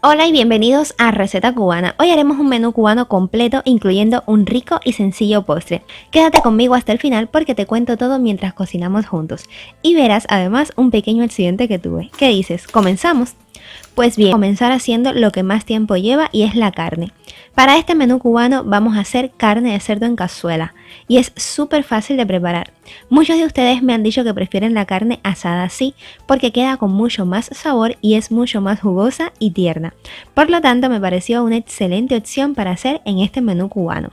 Hola y bienvenidos a Receta Cubana. Hoy haremos un menú cubano completo incluyendo un rico y sencillo postre. Quédate conmigo hasta el final porque te cuento todo mientras cocinamos juntos. Y verás además un pequeño accidente que tuve. ¿Qué dices? ¿Comenzamos? Pues bien, comenzar haciendo lo que más tiempo lleva y es la carne. Para este menú cubano vamos a hacer carne de cerdo en cazuela y es súper fácil de preparar. Muchos de ustedes me han dicho que prefieren la carne asada así porque queda con mucho más sabor y es mucho más jugosa y tierna. Por lo tanto me pareció una excelente opción para hacer en este menú cubano.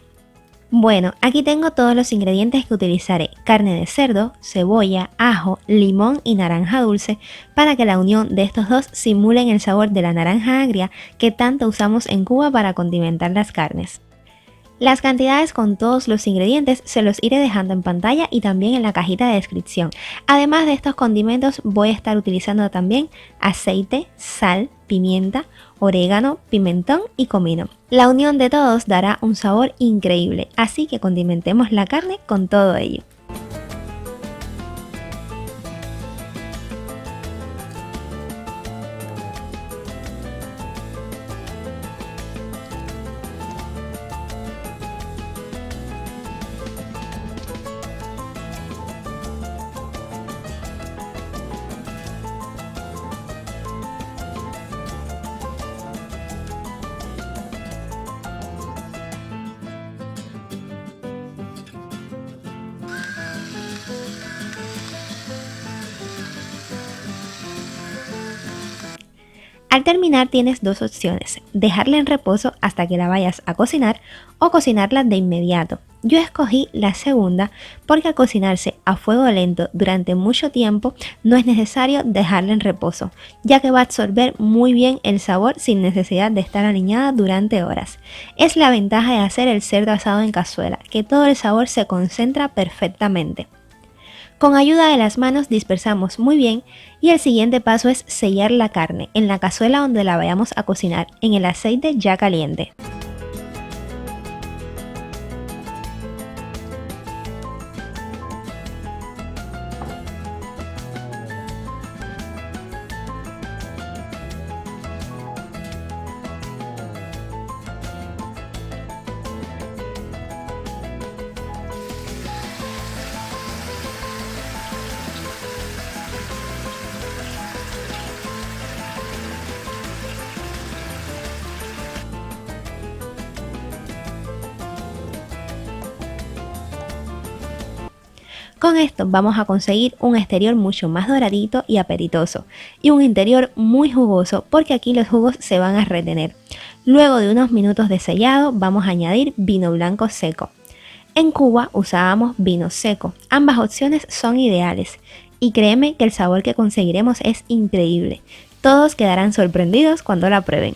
Bueno, aquí tengo todos los ingredientes que utilizaré: carne de cerdo, cebolla, ajo, limón y naranja dulce para que la unión de estos dos simulen el sabor de la naranja agria que tanto usamos en Cuba para condimentar las carnes. Las cantidades con todos los ingredientes se los iré dejando en pantalla y también en la cajita de descripción. Además de estos condimentos voy a estar utilizando también aceite, sal, pimienta, orégano, pimentón y comino. La unión de todos dará un sabor increíble, así que condimentemos la carne con todo ello. Al terminar tienes dos opciones: dejarla en reposo hasta que la vayas a cocinar o cocinarla de inmediato. Yo escogí la segunda porque al cocinarse a fuego lento durante mucho tiempo no es necesario dejarla en reposo, ya que va a absorber muy bien el sabor sin necesidad de estar aliñada durante horas. Es la ventaja de hacer el cerdo asado en cazuela, que todo el sabor se concentra perfectamente. Con ayuda de las manos dispersamos muy bien y el siguiente paso es sellar la carne en la cazuela donde la vayamos a cocinar en el aceite ya caliente. Con esto vamos a conseguir un exterior mucho más doradito y apetitoso y un interior muy jugoso porque aquí los jugos se van a retener. Luego de unos minutos de sellado vamos a añadir vino blanco seco. En Cuba usábamos vino seco, ambas opciones son ideales y créeme que el sabor que conseguiremos es increíble. Todos quedarán sorprendidos cuando la prueben.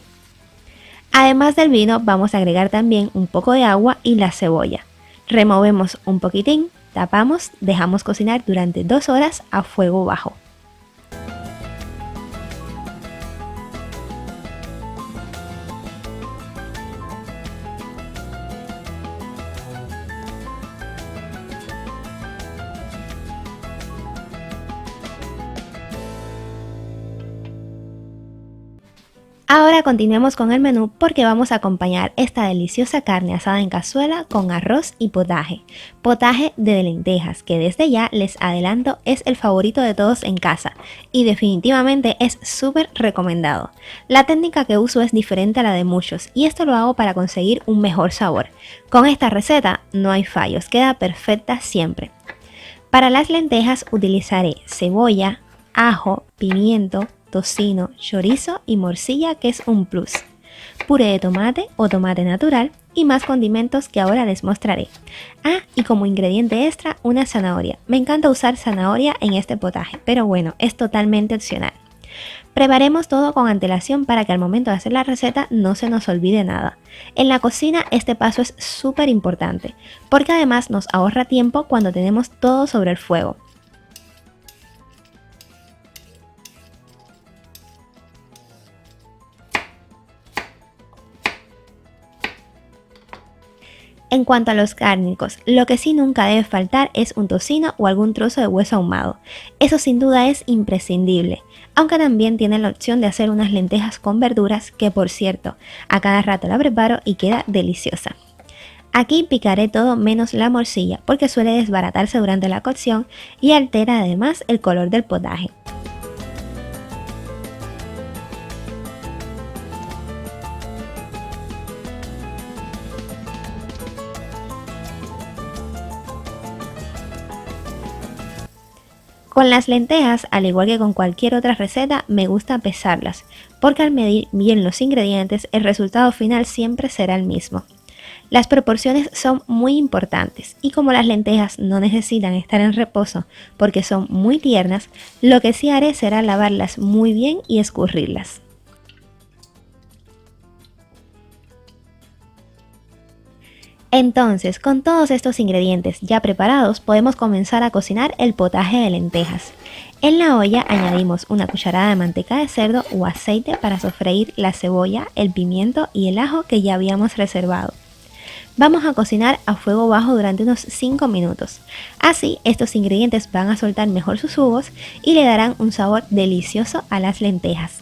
Además del vino vamos a agregar también un poco de agua y la cebolla. Removemos un poquitín, tapamos, dejamos cocinar durante 2 horas a fuego bajo. Ahora continuemos con el menú porque vamos a acompañar esta deliciosa carne asada en cazuela con arroz y potaje. Potaje de lentejas, que desde ya les adelanto es el favorito de todos en casa y definitivamente es súper recomendado. La técnica que uso es diferente a la de muchos y esto lo hago para conseguir un mejor sabor. Con esta receta no hay fallos, queda perfecta siempre. Para las lentejas utilizaré cebolla, ajo, pimiento, tocino, chorizo y morcilla, que es un plus, puré de tomate o tomate natural y más condimentos que ahora les mostraré. Ah, y como ingrediente extra, una zanahoria. Me encanta usar zanahoria en este potaje, pero bueno, es totalmente opcional. Preparemos todo con antelación para que al momento de hacer la receta no se nos olvide nada. En la cocina este paso es súper importante, porque además nos ahorra tiempo cuando tenemos todo sobre el fuego. En cuanto a los cárnicos, lo que sí nunca debe faltar es un tocino o algún trozo de hueso ahumado. Eso sin duda es imprescindible, aunque también tienen la opción de hacer unas lentejas con verduras que, por cierto, a cada rato la preparo y queda deliciosa. Aquí picaré todo menos la morcilla porque suele desbaratarse durante la cocción y altera además el color del potaje. Con las lentejas, al igual que con cualquier otra receta, me gusta pesarlas, porque al medir bien los ingredientes, el resultado final siempre será el mismo. Las proporciones son muy importantes y como las lentejas no necesitan estar en reposo porque son muy tiernas, lo que sí haré será lavarlas muy bien y escurrirlas. Entonces, con todos estos ingredientes ya preparados, podemos comenzar a cocinar el potaje de lentejas. En la olla añadimos una cucharada de manteca de cerdo o aceite para sofreír la cebolla, el pimiento y el ajo que ya habíamos reservado. Vamos a cocinar a fuego bajo durante unos 5 minutos. Así, estos ingredientes van a soltar mejor sus jugos y le darán un sabor delicioso a las lentejas.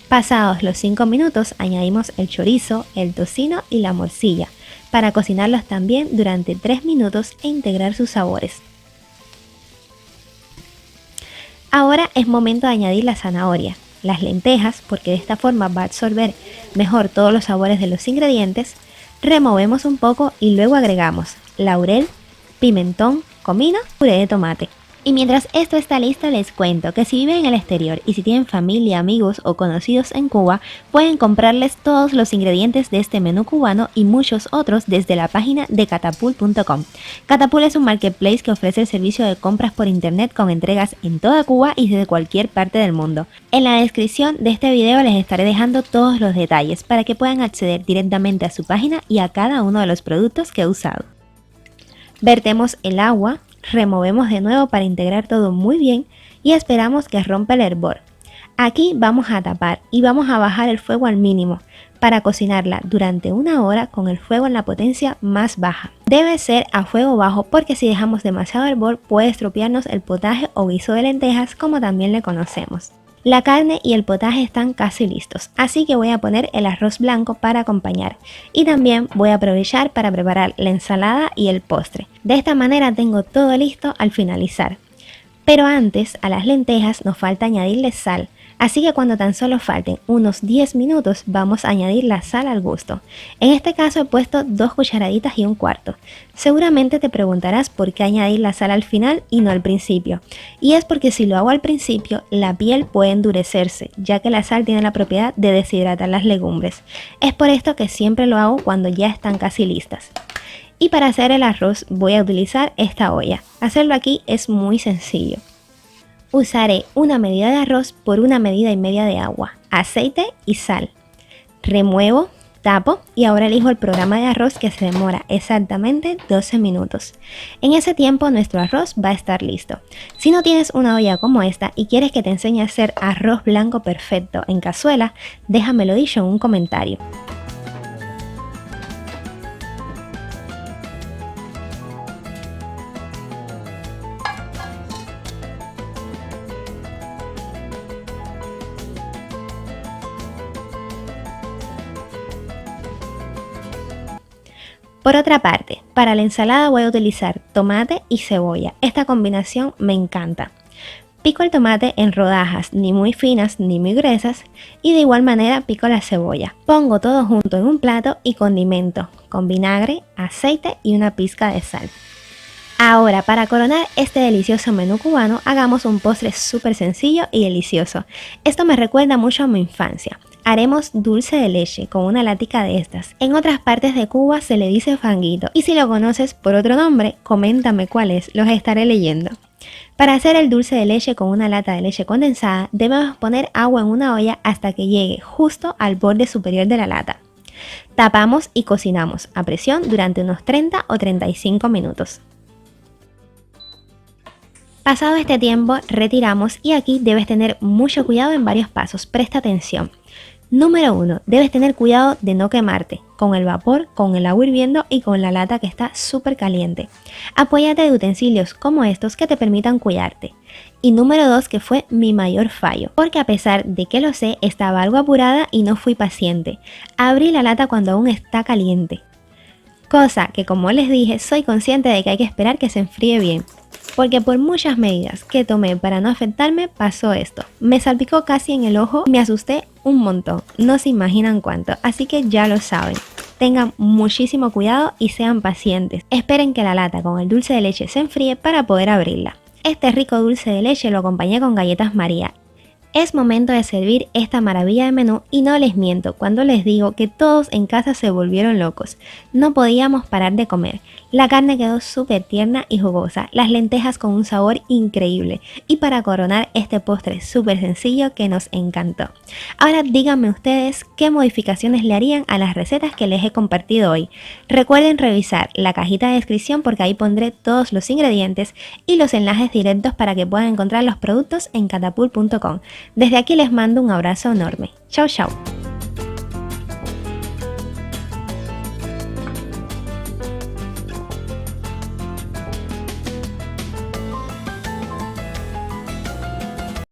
Pasados los 5 minutos, añadimos el chorizo, el tocino y la morcilla para cocinarlos también durante 3 minutos e integrar sus sabores. Ahora es momento de añadir la zanahoria, las lentejas, porque de esta forma va a absorber mejor todos los sabores de los ingredientes. Removemos un poco y luego agregamos laurel, pimentón, comino, puré de tomate. Y mientras esto está listo, les cuento que si viven en el exterior y si tienen familia, amigos o conocidos en Cuba, pueden comprarles todos los ingredientes de este menú cubano y muchos otros desde la página de catapult.com. Catapult es un marketplace que ofrece el servicio de compras por internet con entregas en toda Cuba y desde cualquier parte del mundo. En la descripción de este video les estaré dejando todos los detalles para que puedan acceder directamente a su página y a cada uno de los productos que he usado. Vertemos el agua. Removemos de nuevo para integrar todo muy bien y esperamos que rompa el hervor. Aquí vamos a tapar y vamos a bajar el fuego al mínimo para cocinarla durante 1 hora con el fuego en la potencia más baja. Debe ser a fuego bajo porque si dejamos demasiado hervor puede estropearnos el potaje o guiso de lentejas como también le conocemos. La carne y el potaje están casi listos, así que voy a poner el arroz blanco para acompañar y también voy a aprovechar para preparar la ensalada y el postre. De esta manera tengo todo listo al finalizar. Pero antes a las lentejas nos falta añadirle sal, así que cuando tan solo falten unos 10 minutos vamos a añadir la sal al gusto. En este caso he puesto 2 cucharaditas y 1/4. Seguramente te preguntarás por qué añadir la sal al final y no al principio. Y es porque si lo hago al principio, la piel puede endurecerse, ya que la sal tiene la propiedad de deshidratar las legumbres. Es por esto que siempre lo hago cuando ya están casi listas. Y para hacer el arroz voy a utilizar esta olla. Hacerlo aquí es muy sencillo. Usaré una medida de arroz por 1,5 medidas de agua, aceite y sal. Remuevo, tapo y ahora elijo el programa de arroz que se demora exactamente 12 minutos. En ese tiempo nuestro arroz va a estar listo. Si no tienes una olla como esta y quieres que te enseñe a hacer arroz blanco perfecto en cazuela, déjamelo dicho en un comentario. Por otra parte, para la ensalada voy a utilizar tomate y cebolla. Esta combinación me encanta. Pico el tomate en rodajas, ni muy finas ni muy gruesas, y de igual manera pico la cebolla. Pongo todo junto en un plato y condimento con vinagre, aceite y una pizca de sal. Ahora, para coronar este delicioso menú cubano, hagamos un postre súper sencillo y delicioso. Esto me recuerda mucho a mi infancia. Haremos dulce de leche con una latica de estas. En otras partes de Cuba se le dice fanguito y si lo conoces por otro nombre, coméntame cuál es, los estaré leyendo. Para hacer el dulce de leche con una lata de leche condensada, debemos poner agua en una olla hasta que llegue justo al borde superior de la lata. Tapamos y cocinamos a presión durante unos 30 o 35 minutos. Pasado este tiempo, retiramos y aquí debes tener mucho cuidado en varios pasos, presta atención. Número 1. Debes tener cuidado de no quemarte con el vapor, con el agua hirviendo y con la lata que está súper caliente. Apóyate de utensilios como estos que te permitan cuidarte. Y número 2, que fue mi mayor fallo, porque a pesar de que lo sé, estaba algo apurada y no fui paciente. Abrí la lata cuando aún está caliente. Cosa que, como les dije, soy consciente de que hay que esperar que se enfríe bien. Porque por muchas medidas que tomé para no afectarme, pasó esto. Me salpicó casi en el ojo y me asusté un montón. No se imaginan cuánto, así que ya lo saben. Tengan muchísimo cuidado y sean pacientes. Esperen que la lata con el dulce de leche se enfríe para poder abrirla. Este rico dulce de leche lo acompañé con galletas María. Es momento de servir esta maravilla de menú y no les miento cuando les digo que todos en casa se volvieron locos. No podíamos parar de comer. La carne quedó súper tierna y jugosa, las lentejas con un sabor increíble y para coronar este postre súper sencillo que nos encantó. Ahora díganme ustedes qué modificaciones le harían a las recetas que les he compartido hoy. Recuerden revisar la cajita de descripción porque ahí pondré todos los ingredientes y los enlaces directos para que puedan encontrar los productos en catapult.com. Desde aquí les mando un abrazo enorme. Chao, chao.